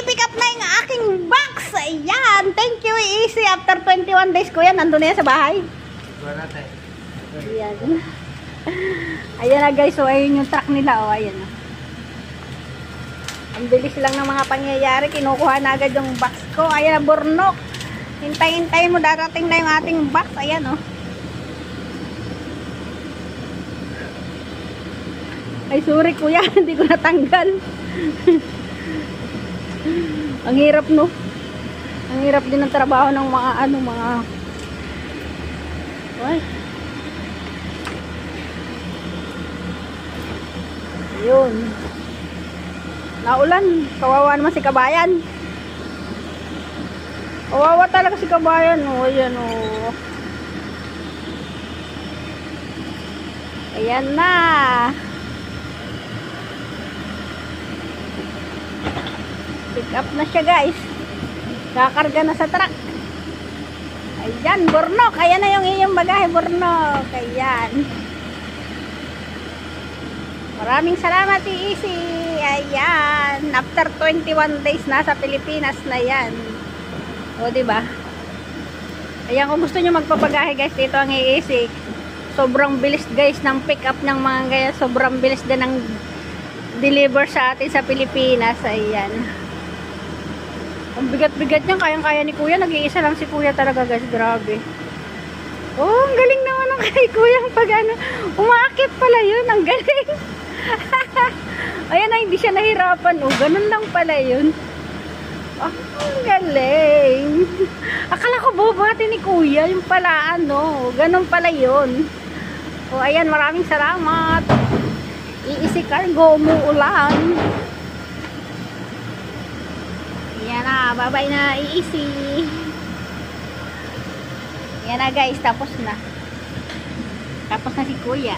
i-pick up na yung aking box. Ayan. Thank you, Easy. After 21 days, kuya, nandun na yan sa bahay. Ayan. Ayan na guys. So, ayun yung truck nila. O, ayan na. Ang bilis lang ng mga pangyayari. Kinukuha na agad yung box ko. Ayan na, burnok. Hintayin mo. Darating na yung ating box. Ayan, o. Ay, sorry kuya, hindi ko natanggal. Ang hirap, no? Ang hirap din ng trabaho ng mga Ay. Ayun. Naulan. Kawawa naman si kabayan. Kawawa talaga si kabayan, oh. Ayan, oh. Ayan na. Pick up na siya guys. Kakarga na sa truck. Ayan, burnok. Ayan na yung iyong bagahe, burnok. Ayan. Maraming salamat, Easy. Ayan. After 21 days na sa Pilipinas na yan. O, diba? Ayan, kung gusto nyo magpapagahe guys, dito ang Easy. Sobrang bilis guys ng pick up ng mga ganyan. Sobrang bilis din ng deliver sa atin sa Pilipinas. Ayan. Ang bigat-bigat niyan, kayang-kaya ni kuya. Nag-iisa lang si kuya talaga guys, grabe. Oh, ang galing naman ng kay kuya pag ano, umaakit pala yun, ang galing. Ayan na, hindi siya nahirapan. Oh, ganun lang pala yun. Oh, ang galing. Akala ko bubati ni kuya, yung pala ano, ganun pala yun. Oh, ayan, maraming salamat. Easy Cargo, umuulan. Yan na, bye-bye na, Easy. Yan na guys, tapos na. Tapos na si kuya.